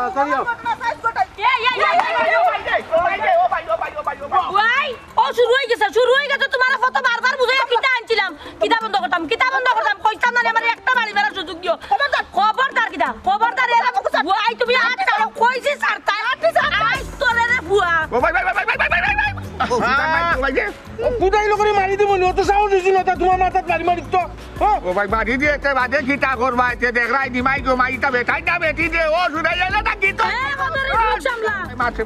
তাড়াতাড়ি আও ভাই ও শুরু হয়ে গেছে তোমার ফটো বারবার বুঝাই কিটা আনছিলাম কিটা বন্ধ করতাম কইতাম না আমার একটা বাড়ি বেরার সুযোগ দিও খবরদার কিটা খবরদার এরা ভাই তুমি আটটা কইছি সারতা আই তোরে রে বুয়া ও ভাই কুদাই লোকরে মারি দিব নি অত সাহস দিছি না তা তোমার মাথাত মারি তো ও ভাই মারি দিয়ে তে বাদে কিটা করবা এতে দেখরাই দিমাই গো মাইটা বেটাই না বেটি দে ও শুনাই এলা না কি তো সামলা মারছে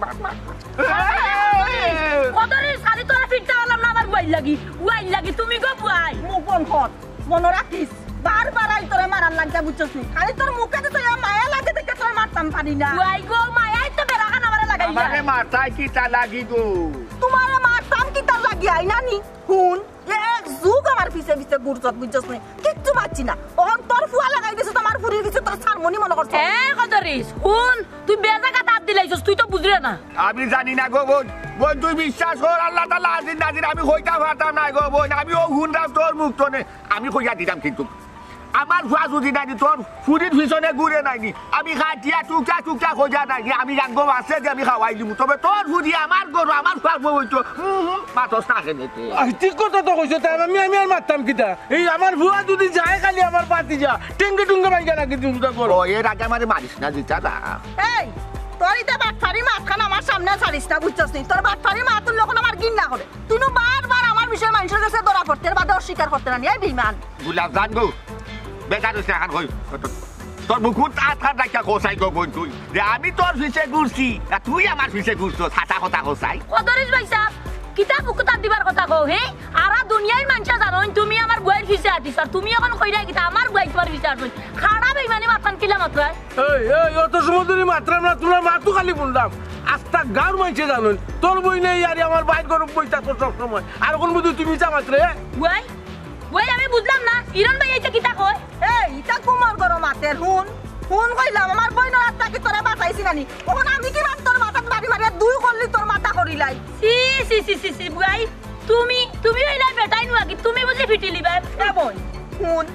কোদরিস খালি তোরা ফিরতে হলাম না আমার ওয়াইল লাগি তুমি গো বুয়াই মুখ বন হট মনে রাখিস বারবার আই তোরে মারার লাগা বুঝছস নি খালি তোর মুখে তো মায়া লাগে দেখে তোর মারতাম পারি না বুয়াই গো মায়াই তো বেরাখান আমারে লাগাই আমারে মারতাই কিটা লাগি গো তোমার মারতাম কি তার লাগি আই নানি হুন এক যুগ আমার পিছে ঘুরছত বুঝছস নি কিচ্ছু পাচ্ছি না ওহন তোর ফুয়া লাগাই দিছ তোমার ফুরির কিছু তোর হারমোনি মনে করছ কোদরিস হুন তুই বেজাগা তাত দিলাইছস তুই তো বুঝরে না আমি জানি না গো বোন তুই বিশ্বাস কর আল্লাহ তাআলা আজিন নাজির আমি কইতা পারতাম না গো বোন আমি ও হুনরাম তোর মুখ তোনে আমি কইয়া দিতাম কিন্তু আমার ফুয়া যদি নাই তোর ফুরির পিছনে ঘুরে নাইনি আমি খাটিয়া টুকটা খোঁজা নাইনি আমি জানবো আছে যে আমি খাওয়াই দিব তবে তোর ফুরি আমার গরু আমার ফুয়ার বউ হইতো মাতস না খেতে ঠিক কথা তো কইছো তাই আমি আর মারতাম কিটা এই আমার ভুয়া যদি যায় খালি আমার পাতি যা টেঙ্গে টুঙ্গে বাইগা নাকি তুমি তো করো ও এর আগে আমারে মারিস না দিতা না এই তোর ইটা বাটফারি মাতখান আমার সামনে ছাড়িস না বুঝছস নি তোর বাটফারি মাতুর লোক আমার ঘৃণা করে তুই বারবার আমার বিষয়ে মানুষের কাছে ধরা পড়তে বাদে অস্বীকার করতে না এই বিমান গুলাব জান গো বেকার হইছে এখন কই তোর মুকুট আটকার রাখা কোসাই গো বোন তুই যে আমি তোর পিছে ঘুরছি আর তুই আমার পিছে ঘুরছ ছাতা কথা কোসাই কোদরিস ভাই সাহেব কিতা বুকুতা দিবার কথা কও হে আরা দুনিয়ার মানুষ জানো তুমি আমার বইয়ের পিছে আটিস আর তুমি এখন কইরা কিতা আমার বই তোমার পিছে আটিস খাড়া বেইমানি মাথান কিলা মাত্র এই অত সমুদ্রি মাত্রা না তোমার মাতু খালি বললাম আস্তা গাঁর মাইছে জানুন তোর বই নেই আর আমার বাইর গরম বইতা তো সব সময় আর কোন বুঝি তুমি যা মাত্রে বই আমি বুঝলাম না ইরন ভাই এইটা কিতা কয় এই ইটা কুমার গরম মাতের হুন কইলাম আমার বই না রাস্তা কি তোরা বাঁচাইছি নানি ওখন আমি কি মার তোর মাথা বাড়ি মারিয়া দুই করলি তোর মাথা করিলাই সি বুয়াই তুমি হইলাই বেটাই নুয়া কি তুমি বুঝি ফিটিলি ভাই এ বই হুন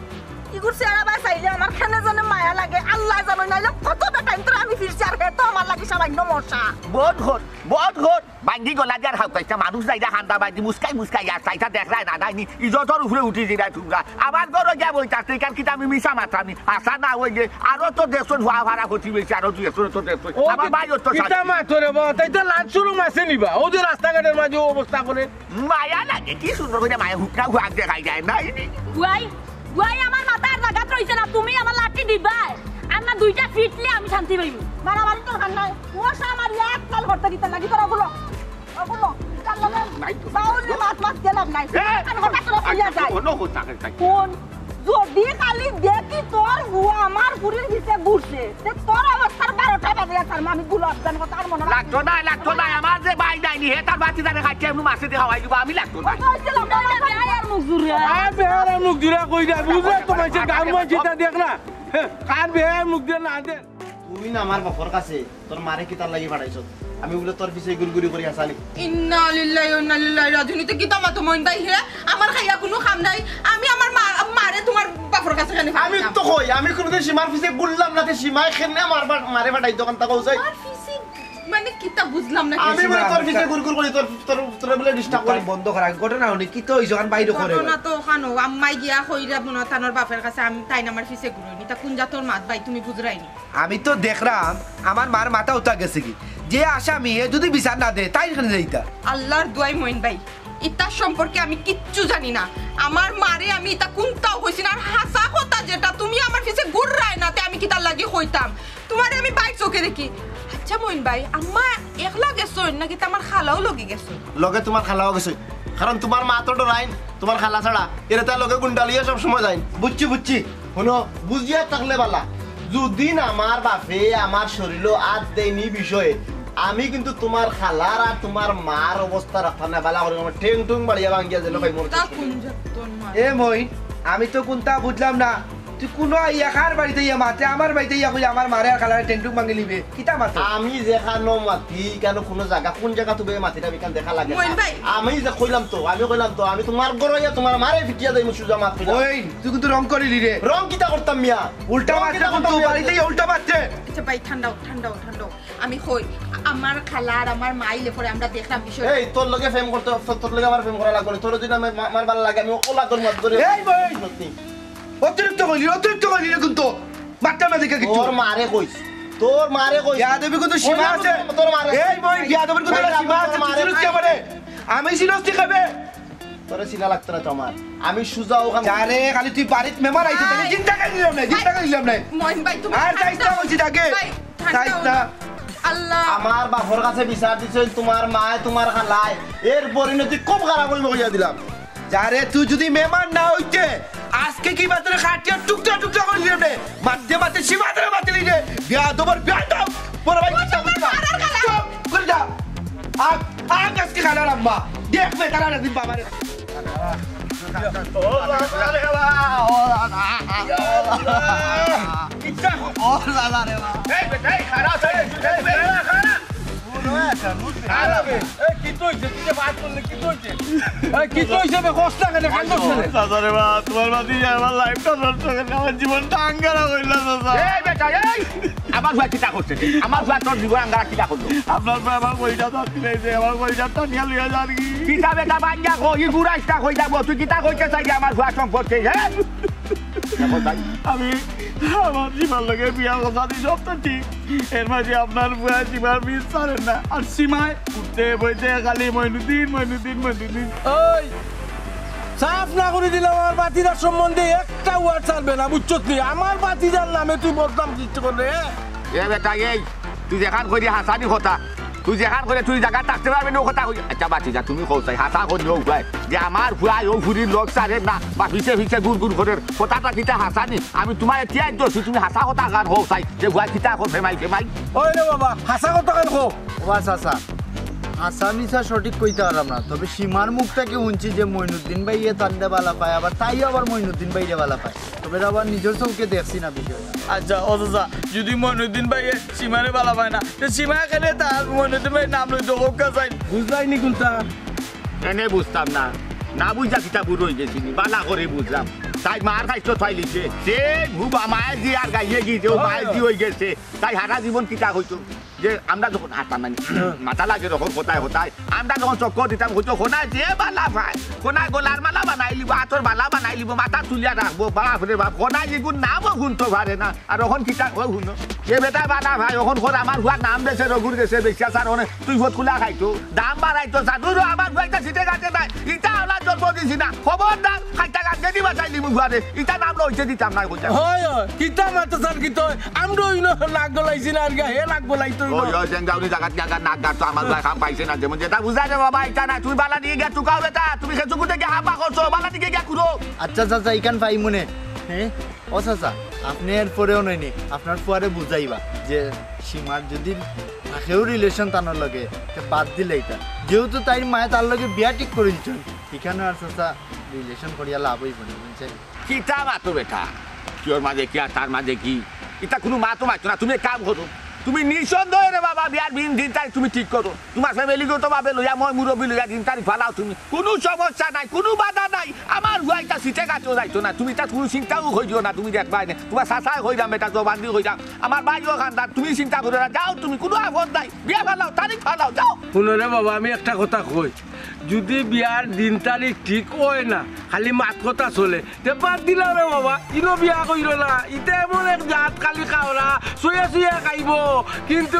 ইগুর চেহারা বাঁচাইলে আমার খানে জানে মায়া লাগে আল্লাহ জানো নাইলে কত বেটাইম তোর আমি ফিরছি আর তো আমার লাগি সামান্য মশা বহুত ঘর বাঙ্গি গলা যার হাউ কাইতা মানুষ যাইরা হান্দা বাজি মুস্কাই আর সাইতা দেখলাই না নাইনি ইজতর উপরে উঠি দিরা তোমরা আমার ঘর গিয়া বইতাছে কারণ কি আমি মিছা মাথানি আশা না হই যে আরো তো দেশন হওয়া ভাড়া হতি বেশি আরো তুই তো দেশ আমার ভাই তো কিটা মাথরে বা তাই তো লাজ শুরু মাসে নিবা ও যে রাস্তাঘাটের মাঝে অবস্থা করে মায়া লাগে কি সুন্দর করে মায়া হুকনা হুক দেখাই যায় না বুয়াই আমার মাথার জায়গা রইছে না তুমি আমার লাঠি দিবা আর না দুইটা ফিটলে আমি শান্তি পাইব মারামারি তোর খান নাই মশা আমার এক কাল করতে দিতে লাগি তোর ওগুলো বাউলে মাত গেলাম নাই আর হঠাৎ করে ফিরে যায় কোন যদি খালি দেখি তোর হুয়া আমার পুরীর ভিতরে ঘুরছে তোর অবস্থার 12টা বাজে আর আমি গুলাব জান কথা আর মনে লাগতো না আমার যে ভাই নাইনি হে তার বাচ্চা জানে খাইছে আমি মাছে দিয়ে খাওয়াই দিব আমি লাগতো না আর মুখ জুরিয়া বেহার মুখ দিরা কই যা বুঝলে তো মাইছে গান মাইছে তা দেখ না কার বেহার মুখ দিয়ে না দে তুই না আমার বাপর কাছে তোর মারে কি তার লাগি পাঠাইছ আমি বলে তোর পিছে গুরগুরি করি আসালি ইন্না লিল্লাহি ওয়া ইন্না ইলাইহি রাজিউন কি তামা তো মইন ভাই হে আমার খাইয়া কোনো কাম নাই আমি আমার মারে তোমার বাপর কাছে কেন আমি তো কই আমি কোনদিন সীমার পিছে বললাম না তে সীমায় খেনে আমার মারে পাঠাই দোকান তা কইছাই আর পিছে মানে কিতা বুঝলাম না আমি বলে তোর পিছে গুরগুর করি তোর বলে ডিস্টার্ব করি বন্ধ করা ঘটনা হনি কি তো হইছে কান বাইরে করে না তো খানো আম্মাই গিয়া কইরা বনা তানোর বাপের কাছে আমি তাই আমার পিছে ঘুরনি তা কোন জাতর মাত ভাই তুমি বুঝরাইনি আমি তো দেখলাম আমার মার মাথা উঠা গেছে কি যে আসামি এ যদি বিচার না দে তাই এখানে যাইতা আল্লাহর দোয়াই মইন ভাই ইতার সম্পর্কে আমি কিচ্ছু জানি না আমার মারে আমি ইতা কোনটাও কইছি না আর হাসা কথা যেটা তুমি আমার পিছে ঘুররাই না তে আমি কি তার লাগি কইতাম তোমারে আমি বাইক চোখে দেখি আচ্ছা মইন ভাই আম্মা একলা গেছো নাকি তোমার খালাও লগি গেছো লগে তোমার খালাও গেছে কারণ তোমার মা তো ডরাইন তোমার খালা ছাড়া এরা তার লগে গুন্ডালিয়া সব সময় যাইন বুঝছি শুনো বুঝিয়া থাকলে বালা যদি না আমার বাপে আমার শরীরও আজ দেয়নি বিষয়ে আমি কিন্তু তোমার খালার আর তোমার মার অবস্থা রাখা না বালা করে আমার ঠেং ঠুং বাড়িয়া ভাঙ্গিয়া যেন ভাই মরতে তা কোন জাতর মা এ মই আমি তো কোনটা বুঝলাম না তুই কোনো ইয়া কার বাড়িতে ইয়া মাতে আমার বাড়িতে ইয়া কই আমার মারে আর খালারে টেন্টুক ভাঙি লিবে কিতা মাতে আমি যেখানো মাতি কেন কোন জায়গা কোন জায়গা তুমি মাতিটা বিকান দেখা লাগে মইন ভাই। আমি যে কইলাম তো আমি তোমার গরইয়া তোমার মারে ফিকিয়া দেই সুজা মাত কইলাম ওই তুই কিন্তু রং করিলি রে রং কিতা করতাম মিয়া উল্টা মারতে কিন্তু বাড়িতে ইয়া উল্টা মারতে আচ্ছা ভাই ঠান্ডাও আমি কই আমার খালা আর আমার মাইলে পরে আমরা দেখলাম বিষয় এই তোর লগে ফেম করতে তোর লগে আমার ফেম করা লাগবে না। তোর যদি আমার ভালো লাগে আমি ওলা তোর মত ধরে এই ভাই অতিরিক্ত কইলি রে কিন্তু বাচ্চা না দেখে কিছু তোর মারে কইস তোর মারে কইস বিয়া দেবি কিন্তু সীমা আছে তোর মারে এই ভাই বিয়া দেবি কিন্তু সীমা আছে তুই কি করে আমি সিনস্তি খাবে তোরে সিনা লাগতো না তোমার আমি সুজা ওখান আরে খালি তুই বাড়িত মেম্বার আইছ তাহলে চিন্তা করি দিলাম না মইন ভাই তুমি আর চাইতা হইছি তাকে চাইতা আল্লাহ আমার বাপর কাছে বিচার দিছে তোমার মায় তোমার খালায় এর পরিণতি খুব খারাপ হইব কইয়া দিলাম যারে তুই যদি মেম্বার না হইতে আজকে কি মাত্র খাটিয়া টুকটা করে দিলাম রে মাঝে সীমাতে বাতিল রে বিয়া তোমার বিয়া দাও বড় ভাই চিন্তা করে যা আগ আজকে খালার আম্মা দেখবে তারা দিন বাবারে জীবনটা আঙ্গারা হইল আমার ভাই কিতা করছে আমার ভাই তোর জীবন আঙ্গারা কিতা করলো আপনার ভাই আমার বইটা আমার বইটা নিয়ে লইয়া যান কি কিতা বেটা বাঙ্গা কই গুড়াইটা কই যাব তুই কিতা কইতে চাই আমার ভাই সম্পর্কে হ্যাঁ আমি আমার জীবন লগে বিয়া কথা দি সব তো ঠিক এর মাঝে আপনার বুয়া সীমার মিস পারেন না আর সীমায় উঠতে বইতে খালি মইনুদ্দিন ওই সাফ না করে দিলাম আমার বাতিদার সম্বন্ধে একটা ওয়ার্ড ছাড়বে না বুঝছো তুই আমার বাতিদার নামে তুই বদনাম সৃষ্টি করলে এ বেটা এই তুই যেখান কই হাসানি কথা তুই যেখান করে তুই জায়গা থাকতে পারবি না কথা কই আচ্ছা বাতি যা তুমি কইছাই হাসা করি ও ভাই যে আমার ফুয়াই ও ফুরির লোক সারে না বা পিছে গুড় করে কথাটা কিতা হাসানি আমি তোমার এতিয়াই দোষী তুমি হাসা কথা গান হোক চাই যে ভুয়া কিতা কো ফেমাই ওই রে বাবা হাসা কথা কেন কো ওবা চাচা আসামিসা সঠিক কইতে পারলাম না তবে সীমার মুখটাকে শুনছি যে মইনুদ্দিন ভাই এ তান্ডে বালা পায় আবার তাই আবার মইনুদ্দিন ভাইরে বালা পায় তবে আবার নিজের চৌকে দেখছি না বিষয়টা আচ্ছা অথচা যদি মইনুদ্দিন ভাই সীমারে বালা পায় না তো সীমা খেলে তার মইনুদ্দিন ভাই নাম লইতে হোকা চাই বুঝলাইনি কুলতা এনে বুঝতাম না না বুঝা কিতা বুড়ো হয়ে গেছিনি বালা করে বুঝলাম তাই মার খাইছো তাই লিখছে সে ভুবা মায়ের জি আর গাইয়ে গিয়েছে ও মায়ের জি হয়ে গেছে তাই হারা জীবন কিতা হইতো যে আমরা যখন হাঁটাম মানে মাথা লাগে যখন কোথায় আমরা যখন চক্কর দিতাম হইতো কোনায় যে বালা ভাই কোনায় গোলার মালা বানাই লিব হাতর বালা বানাই লিব মাথা তুলিয়া রাখবো বাপ রে বাপ কোনায় যেগুন নামও গুনতে পারে না আর ওখন কিতা ও শুনো এ বেটা বালা ভাই ওখন ঘর আমার হুয়ার নাম বেছে রঘুর গেছে বেশিয়া স্যার ওনে তুই ভোট খুলা খাইতো দাম বাড়াইতো সাধুর আমার হুয়াইটা সিটে গাছে নাই ইটা ওলা জন্ম দিছি না খবরদার খাইটা গাছে দিবা চাইলি মুখ ঘরে ইটা নাম লইছে দিতাম না কইতা হয় কিতা মাতো স্যার কি তো আমরা ওই নাক গলাইছি না আর হে নাক গলাইতো ওই জেঙ্গাউনি জায়গা নাক গাছ আমার ভাই খাম পাইছে না যেমন যেটা বুঝা যায় বাবা এটা না তুমি বালা দিয়ে গিয়া চুকাও বেটা তুমি খেচু কুটে গিয়া হাবা করছো বালা দিকে গিয়া কুড়ো আচ্ছা চাচা ইকান পাই মনে হ্যাঁ ও চাচা আপনি এর পরেও নইনি আপনার পরে বুঝাইবা যে সীমার যদি থাকেও রিলেশন তানোর লগে বাদ দিলে এটা যেহেতু তাই মায়ে তার লগে বিয়া ঠিক করে দিচ্ছেন এখানে আর চাচা রিলেশন করিয়া লাভ হইব না বুঝছেন কিতা মাতো বেটা কিওর মাঝে কি আর তার মাঝে কি এটা কোনো মাতো মাতো না তুমি কাম করো তুমি নিঃসন্দেহ রে বাবা বিয়ার দিন তারিখ তুমি ঠিক করো তোমার ফ্যামিলিকেও তো ভাবে লইয়া মই মুরব্বী লইয়া দিন তারিখ ফালাও তুমি কোনো সমস্যা নাই কোনো বাধা নাই আমার হুয়াইটা সিটে গাছেও যাইতো না তুমি তার কোনো চিন্তাও হয়ে দিও না তুমি দেখবাই না তোমার চাচাই হয়ে যাম এটা জবান দিয়ে হয়ে যাম আমার বাইও খানদার তুমি চিন্তা করো না যাও তুমি কোনো আপদ নাই বিয়া ফালাও তারিখ ফালাও যাও শুনো রে বাবা আমি একটা কথা কই যদি বিয়ার দিন তারিখ ঠিক হয় না খালি মাত কথা চলে তে বাদ দিলা রে বাবা ইনো বিয়া কইল না ইতে এমন এক জাত খালি খাওয়া শুয়ে খাইব কিন্তু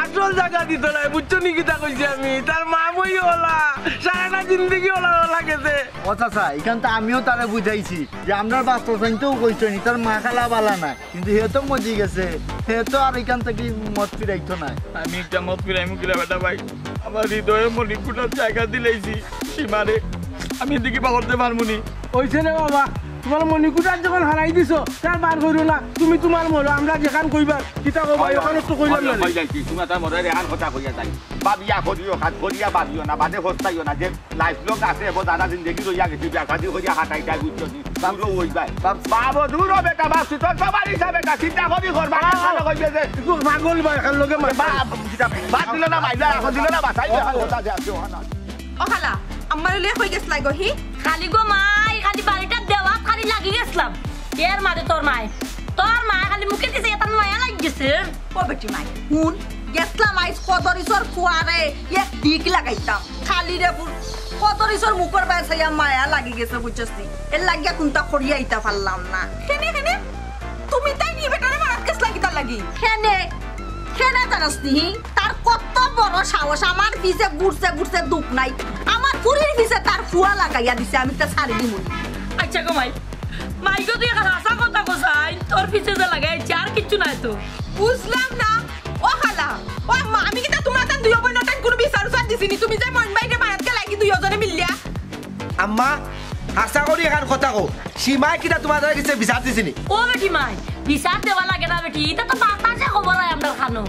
আসল জায়গা দিত নাই বুঝছো নি কিতা কইছি আমি তার মা বই হলা সারাটা জিন্দগি হলা লাগেছে ও চাচা এখান তো আমিও তারে বুঝাইছি যে আপনার বাস্তব সাইনতেও কইছেন তার মা খালা বালা নাই কিন্তু হে তো মজি গেছে হে তো আর এখান থেকে মত ফিরাইতো নাই আমি একটা মত ফিরাইমু কিলা বেটা ভাই আমার হৃদয়ে মনিকুটার জায়গা দিলেইছি সীমারে আমি এদিকে পাগলতে পারবো নি ওইছে না বাবা তোমার মণিকুটার যখন হারাই দিছো তার বার করো না তুমি তোমার মরো আমরা যেখান কইবা কিতা কইবা ওখানে তো কইলাম না তুমি তার মরে রেহান কথা কইয়া যাই বাবিয়া করিও হাত করিয়া বাবিও না বাদে হস্তাইও না যে লাইফ লং আছে এবার দাদা জিন্দগি রইয়া গেছে বিয়া শাদি করিয়া হাতাই যায় বুঝছো নি পুরো ওই ভাই বাবু দূর বেটা বাপসি তোর সবার হিসাবে বেটা চিন্তা করি করবা না কইবে যে পাগল ভাই এখান লগে বাদ দিল না মাইলা এখন দিল না বাসাই কথা যে আছে ওখানে ও খালা আমার লে হই গেছ লাই গহি খালি গো মাই খালি বাড়িটা দেওয়া খালি লাগি গেছলাম এর মাঝে তোর মা খালি মুখে দিছে এটা মায়া লাগি গেছে ও বেটি মাই হুন গেছলাম আইস কদরিসর ফুয়ারে এক দিক লাগাইতাম খালি রে কদরিসর মুখর বাইসাইয়া মায়া লাগি গেছে বুঝছসি এর লাগিয়া কোনটা করিয়া আইতা পারলাম না কেনে তুমি তাই নি বেটারে মারাত গেছ লাগি তার লাগি কেনে জানাস নি তার কত বড় সাহস আমার পিছে ঘুরছে দুঃখ নাই আমার পুরীর পিছে তার ফুয়া লাগাইয়া দিছে আমি তা ছাড়ি দিমু আচ্ছা গো মাই গো তুই একটা হাসা কথা কইছাই তোর পিছে যে লাগাইছে আর কিচ্ছু নাই তো বুঝলাম না ও খালা ও মা আমি কিটা তোমরা তা দুই বোন নটান কোন বিচার দিছিনি তুমি যে মন বাইরে মায়াতকে লাগি দুইজনে মিলিয়া আম্মা আশা করি এখান কথা কো সীমায় কিটা তোমার কাছে বিচার দিছিনি ও বেটি মাই বিচার দেওয়া লাগে না বেটি এটা তো বাতাসে খবর হয় আমরা খানো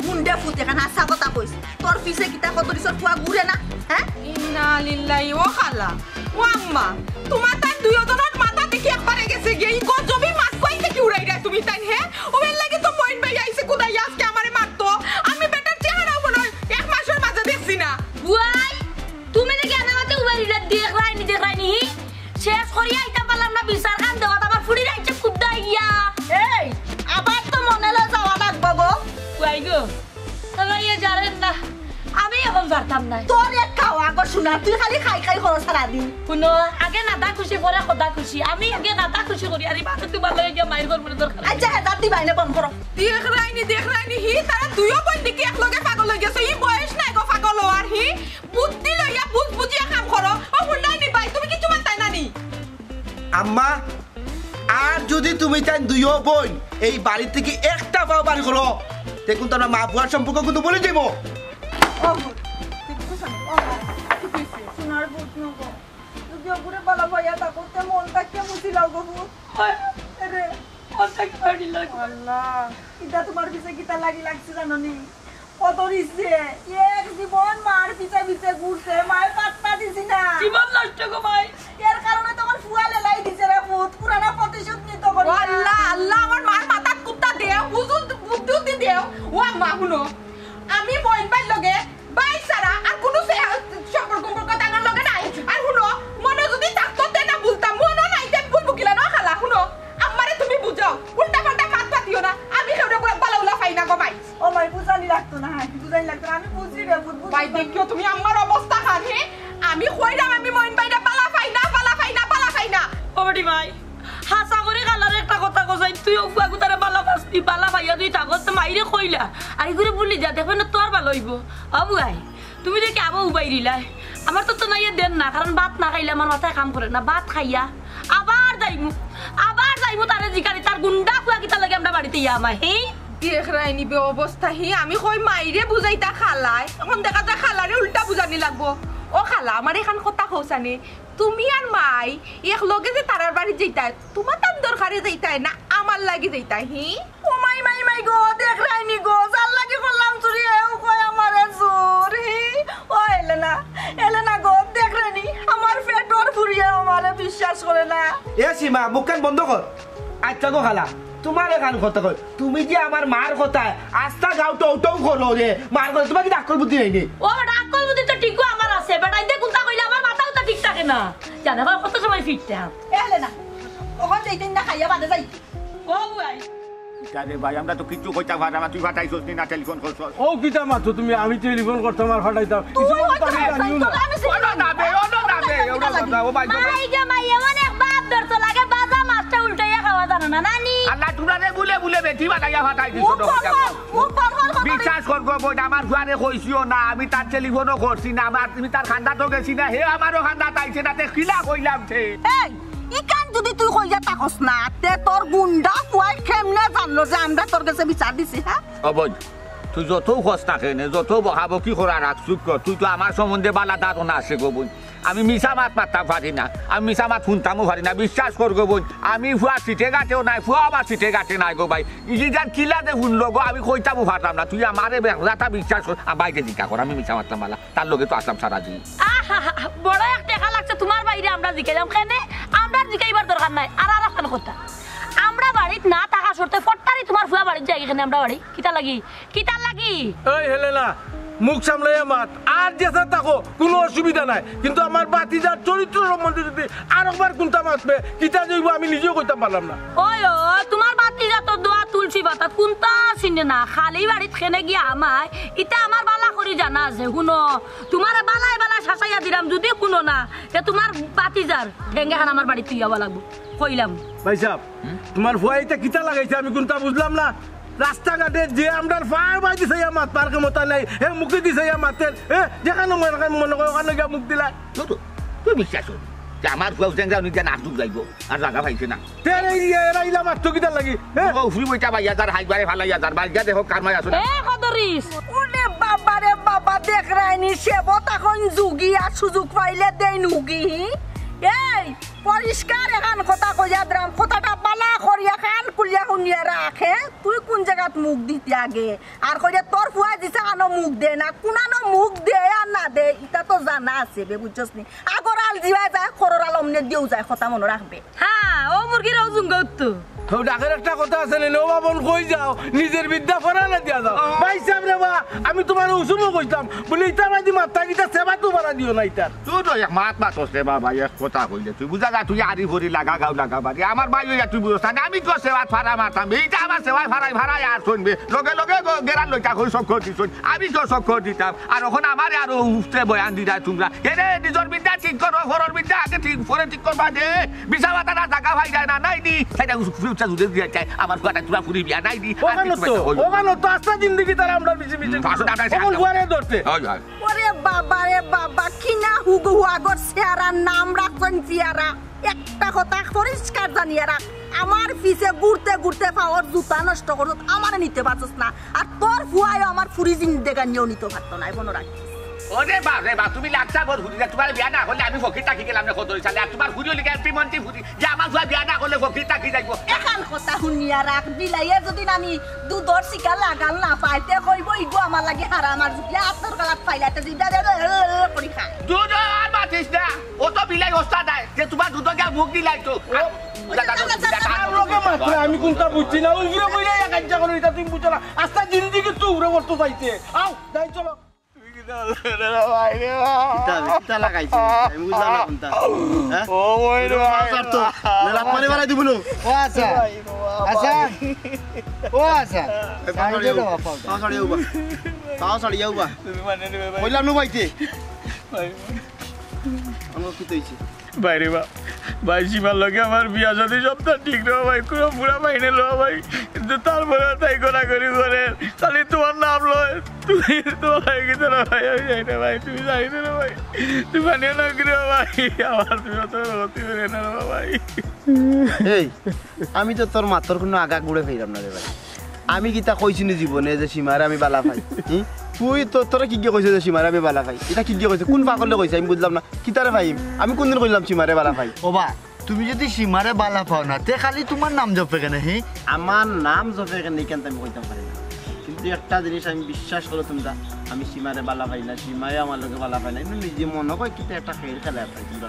মুন্ডে ফুটে কান হাসা কথা কইছ তোর পিছে কিটা কদরিসর ফুয়া ঘুরে না হ্যাঁ ইন্না লিল্লাহি ও খালা ও আম্মা তোমার তা দুইজনের মাথা দেখি একবারে গেছে গিয়ে এই গজবি মাছ কইতে কি উড়াই রে তুমি তাই হে ওবেল লাগি তো মইন ভাই আইছে কুদাই আজকে আমারে মারতো আমি বেটার চেহারা বলো এক মাসের মাঝে দেখছি না বুয়াই তুমি দেখি আমাকে উবারিলা দেখরাইনি শেষ করিয়া আইতা পারলাম না বিচার কান দেওয়া আমার ফুড়ি রাইছে কুদাইয়া এই আবার তো মনে লা যাওয়া লাগবে গো বুয়াই গো তাইয়া জানেন না আমি এখন জানতাম না তোর এক খাওয়া গো শোনা তুই খালি খাই করো সারা দিন শুনো আগে নাদা খুশি করে খোদা খুশি আমি আগে নাদা খুশি করি আরে বাদ তোমার লাগে গিয়া মাইর করব দরকার আচ্ছা হেদার দিবাইনে বন্ধ করো দেখরাইনি হি তারা দুইও বোন দেখি এক লগে পাগল হয়ে গেছে ই বয়স নাই গো পাগল আর হি বুদ্ধি লইয়া বুঝিয়া কাম করো ও হুন্ডাইনি ভাই তুমি কিছু মানতাই নানি আম্মা আর যদি তুমি তাই দুইও বোন এই বাড়ি থেকে একটা পাও বাড়ি করো দেখুন তোমার মা বুয়ার সম্পর্ক কিন্তু বলে দেবো সোনার বুট নগো যদি ওগুরে বলা ভাইয়া তা করতে মনটা কেমন ছিল গো রে আল্লাহ এটা তোমার পিছে কিতা লাগছে জানো নি কত দিছে এক জীবন মার পিছে ঘুরছে মায়ের পাত্তা দিছি না জীবন নষ্ট গো ভাই এর কারণে তোমার ফুয়া লেলাই দিছে রে ভূত পুরানা প্রতিশোধ নিতে করি আল্লাহ আমার মার মাথাত কুত্তা দেও বুদ্ধি দেও ও মা হুনো আমি মইন ভাই লগে ভাই সারা আর কোনো সম্পর্ক তার লগে নাই আর হুনো মনে যদি থাকতো তে না বলতাম মনে নাই তে বলবো কিলা না খালা হুনো আমারে তুমি বুঝাও উল্টা পাল্টা মাত পাতিও না আমি কেউরে বালাউলা পাই না গো ভাই ও ভাই বুঝানি লাগতো না আমি বুঝি রে বুঝ ভাই দেখিও তুমি আমার অবস্থা খান হে আমি কইরাম আমি মইন ভাইরা পালা পাই না ও বেটি ভাই হাসা করে গালার একটা কথা কইছাই তুই ওফা গুতারে বালা পাসতি বালা ভাইয়া তুই তাগত মাইরে কইলা আই করে বলি যা দেখো না তোর ভালো হইব আবু ভাই তুমি দেখি আবু উবাইরিলাই আমার তো নাই দেন না কারণ ভাত না খাইলে আমার মাথায় কাম করে না ভাত খাইয়া আবার যাইমু তারে জিকারি তার গুন্ডা কুয়া কিতা লাগে আমরা বাড়িতে ইয়া আমা হেই দেখরাইনি বে অবস্থা হি আমি কই মাইরে বুঝাইতা খালাই এখন দেখা যায় খালারে উল্টা বুঝানি লাগবো ও খালা আমার এখান কথা কইছানি তুমি আর মাই এক লগে যে তারার বাড়ি যাইতাই তোমার তার দরকারে যাইতাই না আমার লাগি যাইতাই হি ও মাই গো দেখরাইনি গো জাল লাগি করলাম চুরি এও কই আমারে চোর হি ও এলেনা গো দেখরাইনি আমার পেটর ফুরিয়ে আমারে বিশ্বাস করে না এ সীমা মুখ কান বন্ধ কর আচ্ছা গো খালা তোমার এখান কথা কই তুমি যে আমার মার কথা আস্তা গাও টৌ করো রে মার কথা তোমাকে ডাক্তার বুদ্ধি হয়নি ও ডাক্তার বুদ্ধি তো ঠিকও আমার আছে বেটা ইতে কোনটা কইলা আমার মাথাও তো ঠিক থাকে না জানা বা কত সময় ফিরতে এলেনা ওখান যাইতেন না খাইয়া বাদে যাই ও ভাই আরে ভাই আমরা তো কিছু কইতা ভাড়া তুই ফাটাইছস না টেলিফোন করছস ও কিতা মাতো তুমি আমি টেলিফোন করতাম আর ফাটাইতাম কিছু জানিও না ও ভাই অনেক বাপ ধরতো লাগে বাজা মাছটা উল্টাইয়া খাওয়া জানো না নানি আল্লাহ তুরারে বুলে বেঠি বানাইয়া ফাটাই দিছ বিশ্বাস করবো বই আমার ফুয়ারে কইছিও না আমি তার টেলিফোনও করছি না আমি তার খান্দাতো গেছি না হে আমারও খান্দা তাইছে না তে খিলা কইলাম ছে এই ইকান যদি তুই কইয়া তাকস না তে তোর গুন্ডা ফুয়াই কেমনে জানলো যে আমরা তোর কাছে বিচার দিছি হ্যাঁ অবৈ তুই যত খোঁজ থাকে যত বহাবো কি করা রাখ চুপ কর তুই তো আমার সম্বন্ধে বালা ধারণা আছে গো বই আমি মিশা মাত মারতাম পারি না আমি মিশা মাত শুনতামও পারি না বিশ্বাস করবো বোন আমি ফুয়া সিটে গাছেও নাই ফুয়া আমার সিটে গাছে নাই গো ভাই ইজি যার কিলাতে শুনলো গো আমি কইতামও পারতাম না তুই আমারে বেড়াটা বিশ্বাস কর বাইরে জিজ্ঞা কর আমি মিশা মারতাম বালা তার লগে তো আসলাম সারা দিন বড় এক টাকা লাগছে তোমার বাইরে আমরা জিকাইলাম কেন আমরা জিকাইবার দরকার নাই আর একটা কথা আমরা বাড়িতে না থাকা সরতে ফট্টারি তোমার ফুয়া বাড়িতে যাই এখানে আমরা বাড়ি কিতা লাগি এই হেলেনা মুখ সামলাইয়া মাত আর যেসা থাকো কোনো অসুবিধা নাই কিন্তু আমার বাতিজার চরিত্র সম্বন্ধে যদি আরেকবার কোনটা মাতবে কিতা যাইব আমি নিজেও কইতে পারলাম না ওই ও তোমার বাতিজা তো দোয়া তুলসী পাতা কোনটা চিনে না খালি বাড়িত খেনে গিয়া আমায় ইটা আমার বালা করি জানা আছে শুনো তোমার বালায় বালায় শাসাইয়া দিলাম যদি শুনো না যে তোমার বাতিজার ঠেঙ্গে খান আমার বাড়িতে তুই যাওয়া লাগবো কইলাম ভাই সাহেব তোমার ফুয়াইটা কিতা লাগাইছে আমি কোনটা বুঝলাম না রাস্তাঘাটে যে আমরা ফার বাই দিছে মাত পার্কে মতা নাই হে মুখে দিছে মাতেন হে যেখানে মনে করে ওখানে গিয়ে মুখ দিলা তুই বিশ্বাস কর যে আমার ফুয়া উঠে যাও নিজে নাচ যাইব আর জায়গা পাইছে না এরা ইলা মাত্র কিতা লাগি ফ্রি বইটা ভাইয়া যার হাইবারে ফালাইয়া যার বাইজা দেখো কারমাই আসো এ কদরিস ওরে বাবা রে বাবা দেখ রাইনি সে বতাখন যুগি আর সুযোগ পাইলে দেই নুগি এই পরিষ্কার এখন কথা কইয়া দ্রাম কথাটা বালা করিয়া খান কুলিয়া শুনিয়া রাখে তুই কোন জায়গাত মুখ দিতে আগে আর কইয়া তোর ফুয়া দিছে আনো মুখ দে না কোনানো মুখ দে আর না দে এটা তো জানা আছে বে বুঝছস নি আগর আল দিবা যায় খরর আল অমনে দিও যায় কথা মনে রাখবে হ্যাঁ ও মুরগির ওজুঙ্গ তো ডাকের একটা কথা আছে না বাবন কই যাও নিজের বিদ্যা ফরা না দিয়া যাও ভাই সাহেব রে বা আমি তোমার উসুমও কইতাম বলি ইটা মাদি মাথা গিটা সেবা তো বাড়া দিও না ইটার তুই তো এক মাত মাত হচ্ছে বাবা এক কথা কইলে তুই বুঝা যা তুই আরি ভরি লাগা গাও লাগা বাড়ি আমার ভাই হইয়া তুই বুঝছ না আমি তো সেবা ফারা মারতাম এইটা আমার সেবা ফারাই আর শুনবে লগে লগে গেরান লইটা কই সব করতি শুন আমি তো সব করে দিতাম আর এখন আমারে আরো উঠতে বয়ান দি যায় তোমরা এরে নিজের বিদ্যা ঠিক করো ঘরের বিদ্যা আগে ঠিক করে ঠিক করবা দে বিছা মাতাটা জায়গা ভাই যায় না নাই দি সেটা ফিউচার জুড়ে দিয়া চাই আমার ফুয়াটা তুরা ফুরি বিয়া নাই দি ওখানে তো আস্তা জিন্দগি তার আমরা বিছে বিছে ওখানে ঘরে ধরতে ওরে বাবা রে বাবা কিনা হুগু আগর চেহারা নাম রাখছেন পিয়ারা একটা কথা পরিষ্কার জানিয়ে রাখ আমার পিছে ঘুরতে ঘুরতে পাওয়ার জুতা নষ্ট করত আমার নিতে পারছস না আর তোর ফুয়ায় আমার ফুরি জিন্দেগা নিয়েও নিতে পারতো না মনে রাখিস ওরে বাপ রে বাপ তুমি লাগছা বল ফুরি তোমার বিয়া না হলে আমি ফকির টাকি গেলাম না কত সালে আর তোমার ফুরি লিখে প্রিমন্তি ফুরি যে আমার ফুয়া বিয়া না হলে ফকির টাকি যাইবো এখন কথা শুনিয়া রাখ বিলাইয়ে যদি আমি দুধর শিকা লাগাল না পাইতে কইব ইগো আমার লাগি হারা আমার জুতিয়া আপনার গলাত পাইলাতে জিদা দে করি খায় দুধ আর বাতিস না ও তো বিলাই ওস্তাদ দেয় যে তোমার দুধ গিয়া মুখ দিলাই তো আমি কোনটা বুঝছি না উগরে কইরা এক কাজ করে এটা তুমি বুঝছ না আস্তা জিন্দেগি তো উড়ে করতে চাইতে আও যাই চলো কিতা লাগাইছে আমি বুঝলাম না কোনটা হ্যাঁ ও ওই রে মাস্টার তো মেলা পানি বাড়াই দিব নো ও আচ্ছা আচ্ছা ও আচ্ছা তাও ছাড়িয়াও বা তুমি মানে কইলাম নো ভাইতে আমার কি তৈছে বাইরে বা ভাই সীমার লগে আমার বিয়া যদি সবটা ঠিক রো ভাই কোনো পুরা বাইনে লো ভাই কিন্তু তারপরে তাই করা করি করে খালি তোমার নাম লয় তুমি তোমার হয়ে গেছে না ভাই আমি যাই না ভাই তুমি যাই না ভাই তুমি বানিয়ে না করে ভাই আমার তুমি তো গতি করে না ভাই এই আমি তো তোর মাতর কোনো আগা গুড়ে খাইলাম না রে ভাই আমি কিতা কইছিনি জীবনে যে সীমারে আমি বালা পাই তুই তোরা কি কি কইছে যে সীমারে আমি বালা পাই এটা কি কি কইছে কোন পাগলে কইছে আমি বুঝলাম না কিতারে ভাই আমি কোনদিন কইলাম সীমারে বালা পাই ওবা তুমি যদি সীমারে বালা পাও না তে খালি তোমার নাম জপে কেন হে আমার নাম জপে কেন কেন আমি কইতাম পারি না কিন্তু একটা জিনিস আমি বিশ্বাস করো তোমরা আমি সীমারে বালা পাই না সীমারে আমার লগে বালা পাই না নিজে মনে কয় কিতা একটা খেল খেলা পাই তোমরা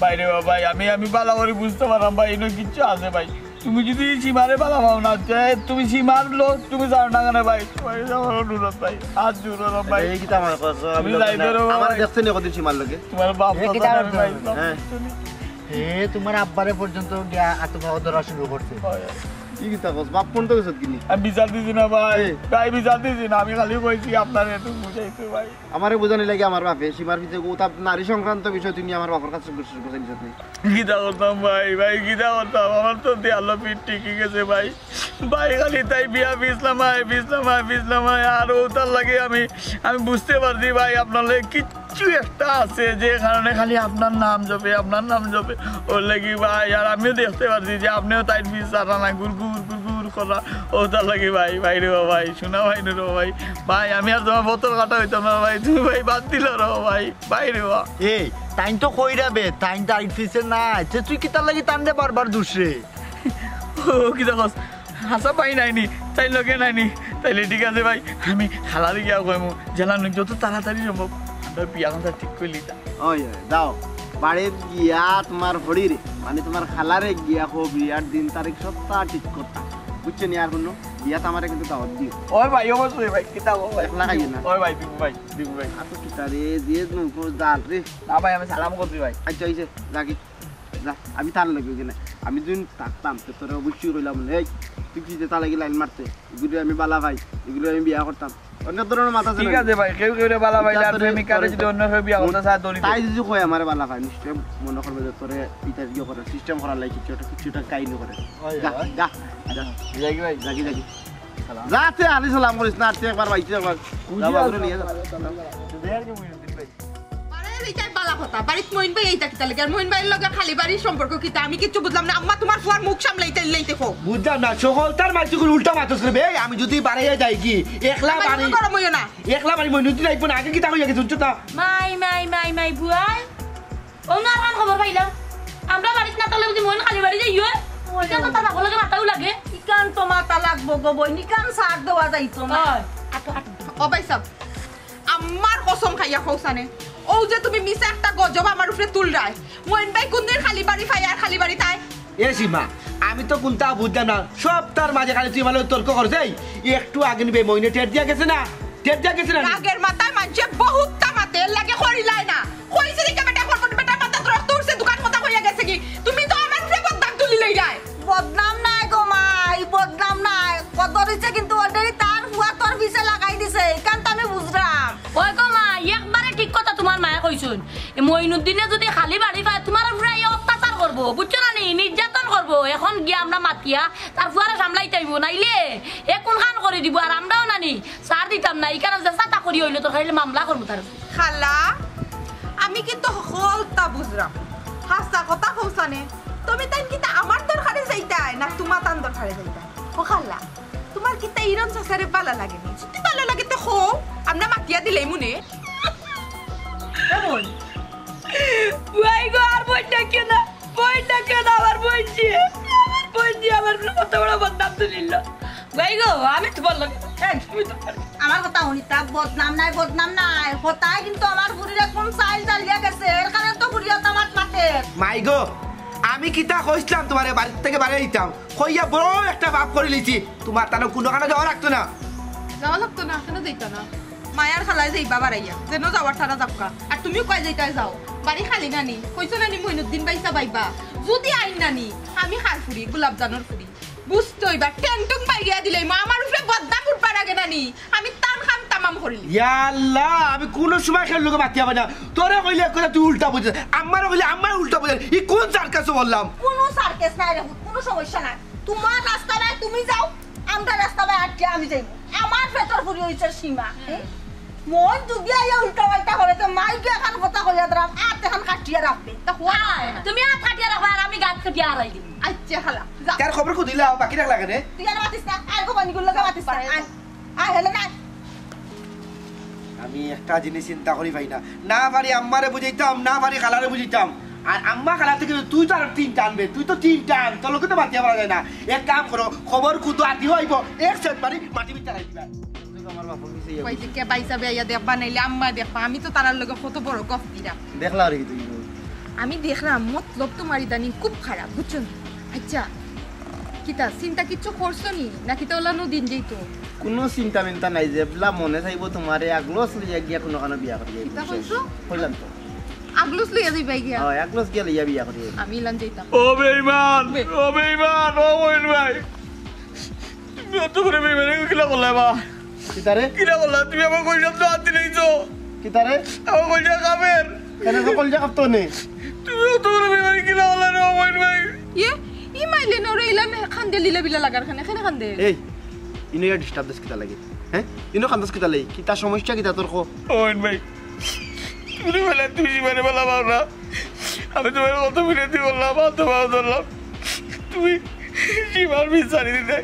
বাইরে ভাই আমি বালা করে বুঝতে পারলাম ভাই এনে কিচ্ছু আছে ভাই তুমি যদি সীমারে বালা পাও না তুমি সীমার লো তুমি জানো না কেন ভাই আমার অনুরোধ ভাই আজ জুড়ো ভাই এই কিতা আমার কথা আমি আমার দেখতে নে কদিন সীমার লগে তোমার বাপ ভাই হে তোমার আব্বারে পর্যন্ত গিয়া আত্মভাব ধরা শুরু করছে কি কিতা কস বাপ কোন তো গেছ কিনি আমি বিচার দিছি না ভাই ভাই বিচার দিছি না আমি খালি কইছি আপনার একটু বুঝাইতে ভাই আমারে বুঝানি লাগে আমার বাপে সীমার ভিতরে ওটা নারী সংক্রান্ত বিষয় তুমি আমার বাবার কাছে শুরু করতে নিছত নি গীতা করতাম ভাই গীতা করতাম আমার তো দেয়ালো পিঠ ঠিকই গেছে ভাই ভাই খালি তাই বিয়া বিসলাম আর ওটার লাগে আমি বুঝতে পারছি ভাই আপনার লাগে কিচ্ছু একটা আছে যে কারণে খালি আপনার নাম জপে ওর লাগি ভাই আর আমিও দেখতে পারছি যে আপনিও তাই বিচার না গুড় করা ও তার লাগে ভাই ভাই রে ভাই শোনা ভাই রে ভাই ভাই আমি আর তোমার বোতল কাটা হইতাম না ভাই তুমি ভাই বাদ দিল রে ভাই ভাই রে এই টাইম তো কইরাবে টাইম তো আইতিছে না তুই কি তার লাগি টানতে বারবার দুসরে ও কি দেখস হাসা পাই নাইনি তাই লগে নাইনি তাইলে ঠিক আছে ভাই আমি খালারে গিয়া কইমু জেলার যত তাড়াতাড়ি সম্ভব আমরা বিয়া কথা ঠিক করে লিতাম ওই দাও বাড়ির গিয়া তোমার হরিরে মানে তোমার খালারে গিয়া হো বিয়ার দিন তারিখ সপ্তাহ ঠিক করতা বুঝছো নি আর কোনো বিয়া তো আমারে কিন্তু দাওয়াত দিও ওই ভাই অবশ্যই ভাই কিতাব ভাই একলা খাইয়ে না ওই ভাই দিব ভাই আতো কিতারে দিয়ে নুকো জাল রে না ভাই আমি সালাম করছি ভাই আচ্ছা হইছে যাকি যা আমি তার লাগি কিনা আমি দিন থাকতাম তো তোরে অবশ্যই কইলাম এই তুই কি যে তা লাগি লাইন মারতে এগুলো আমি বালা ভাই এগুলো আমি বিয়া করতাম অন্য ধরনের মাথা ঠিক আছে ভাই কেউ রে বালা ভাই আর প্রেমিকারে যদি অন্য কেউ বিয়া করতে চায় দড়ি তাই যদি কই আমারে বালা ভাই নিশ্চয় মনে করবে যে তোরে ইটা ইয়ে করে সিস্টেম করার লাগি কিছুটা কাইন করে যা যা যাই ভাই যাকি যাতে আলি সালাম করিস না আর একবার ভাই একবার যাবা করে নিয়ে যা এইটাই বালা কথা বাড়িত মইন ভাই এইটা কিতা লাগে আর মইন ভাইয়ের লগে খালি বাড়ির সম্পর্ক কিতা আমি কিচ্ছু বুঝলাম না আম্মা তোমার ফুয়ার মুখ সামলাইতে লাইতে কো বুঝলাম না সকল তার মাইসুকুল উল্টা মাতস রে আমি যদি বাড়াইয়া যাই কি একলা বাড়ি গরম হইও না একলা বাড়ি মই নদী যাইব না আগে কি তা হইয়া গেছে উচ্চতা মাই বুয়াই ওনার কান খবর পাইলাম আমরা বাড়িত না তাহলে যদি মইন খালি বাড়ি যাইও ওইটা তো তার বলকে মাথাও লাগে ইকান তো মাথা লাগবো গো বই নিকান সার দেওয়া যাইতো না ও ভাই সব আমার কসম খাইয়া খৌসানে ও যে তুমি মিছা একটা গজব আমার উপরে তুলরায় মইন ভাই কোনদিন খালি বাড়ি পাই আর খালি বাড়ি তাই এ সীমা আমি তো কোনটা বুঝলাম না সব তার মাঝে খালি তুই ভালো তর্ক করছে একটু আগে নিবে মইনে টেট দিয়া গেছে না রাগের মাথায় মানছে বহুত তামাতে লাগে করিলাই না কইছে কি বেটা করব বেটা মাথা রক্ত উঠছে দোকান কথা কইয়া গেছে কি তুমি তো আমার উপরে বদনাম তুলি লই যায় বদনাম নাই গো মাই বদনাম নাই কদরিছে কিন্তু অলরেডি তার হুয়া তোর বিছে লাগাই দিছে কারণ আমি বুঝলাম ওই গো মা একবারে ঠিক কথা তোমার মায়ে কইছুন মইনুদ্দিনে যদি খালি বাড়ি পায় তোমার উপরে অত্যাচার করবো বুঝছো না নি নির্যাতন করবো এখন গিয়ে আমরা মাতিয়া তার ফুয়ারে সামলাইতে হইব নাইলে এ কোন খান করে দিব আর আমরাও নানি সার দিতাম না এই কারণে চেষ্টা করি হইলো তো খাইলে মামলা করবো তার খালা আমি কিন্তু হলতা বুঝলাম হাসা কথা কৌসানে তুমি তাই কিতা আমার দরকারে যাইতাই না তোমার তান দরকারে যাইতাই ও খালা তোমার কিতা ইরম সাসারে ভালো লাগে নি যদি ভালো লাগে তো হো আমরা মাতিয়া দিলেই মনে এমন ভাই গো আর বইটা কেন আমার বইছি আমার কত বড় বদনাম তুলিল ভাই গো আমি তোমার লাগে আমার কথা শুনিতা বদনাম নাই হতাই কিন্তু আমার বুড়ির কোন চাইল চালিয়া গেছে এর কারণে তো বুড়িয়া তোমার মাঠে মাই গো আমি কিতা কইছিলাম তোমার বাড়ি থেকে বাড়ি দিতাম কইয়া বড় একটা বাপ করে লিছি তোমার তানো কোনো কানে যাওয়া লাগতো না কেন যাইতা না মায়ার খালায় যাইবা বাড়াইয়া যেন যাওয়ার তারা যাবকা আর তুমিও কয় যাইতাই যাও বাড়ি খালি নানি কইছো নানি মইনুদ্দিন বাইসা বাইবা যদি আইন নানি আমি খার ফুরি গোলাপ জানুর ফুরি বুঝতই বা টেনটং বাইয়া দিলে মা আমার উপরে বদনাম উঠবার আগে নানি আমি তার খাম তামাম করিলি ইয়া আল্লাহ আমি কোন সময় খেল লোকে মাতি হবে না তোরে কইলে কথা তুই উল্টা বুঝে আমারও কইলে আমার উল্টা বুঝে ই কোন সার্কাস বললাম কোনো সার্কাস নাই রে কোনো সমস্যা নাই তোমার রাস্তা নাই তুমি যাও আমরা রাস্তা নাই আটকে আমি যাইব আমার ভেতর ফুরি হইছে সীমা মই যদি আইয়া উল্টা পাল্টা করে তো মাইকে এখন কথা কইয়া দাম আট এখন কাটিয়া রাখবে তা তুমি আট কাটিয়া রাখবা আর আমি গাছ কাটিয়া আড়াই দিই আচ্ছা খালা তার খবর কো দিলা বাকি রাখ লাগে রে তুই আর মাতিস না আর গো বানি গুলো মাতিস না আয় হেলে না আমি একটা জিনিস চিন্তা করি ভাই না পারি আম্মারে বুঝাইতাম না পারি খালারে বুঝাইতাম আর আম্মা খালা থেকে তুই তো আর তিনটা আনবে তুই তো তিনটা আন তোর লোকে তো বাতিয়া পারা যায় না এক কাম করো খবর কুতো আদিও আইব এক সেট মারি মাটি ভিতরে রাখবা আমার বাপ কইছে কইছে কে বাইসা বেয়া দেখবা নাইলে আম্মা দেখবা আমি তো তারার লগে কত বড় গফ দিলাম দেখলা রে তুই আমি দেখলাম মতলব তোমার ইদানিং খুব খারাপ বুঝছো আচ্ছা কিতা চিন্তা কিচ্ছু করছো নি নাকি তো ওলানো দিন যেইতো কোনো চিন্তা মিন্তা নাই যে বলা মনে চাইব তোমারে আগলস লইয়া গিয়া কোনো কানো বিয়া করি কিতা কইছো কইলাম তো আগলস লইয়া যাইবা গিয়া আগলস গিয়া লইয়া বিয়া করি আমি ইলান যাইতাম ও বেঈমান ও মইন ভাই তো করে বেঈমান কিলা বললা বা কিতারে কিলা বললা তুমি আমার কইলাম তো হাত দিলেইছো কিতারে আমার কইলা কামের কেন তো কলজা কাপতো নে তুমি তো করে বেঈমান কিলা বললা রে ও মইন ভাই ই মাইলে নরে ইলান খান্দে লিলা বিলা লাগার খানে খান্দে এই ইনো ইয়ার ডিস্টার্ব দস কিতা লাগে হ্যাঁ ইনো খান্দস কিতা লাগে কিতা সমস্যা কিতা তোর কো ও মইন ভাই তুমি বলে তুই মানে বলা বাবা আমি তোমার কত মিনিট বললাম অত ধরলাম তুমি জীবন বিচারি দিতে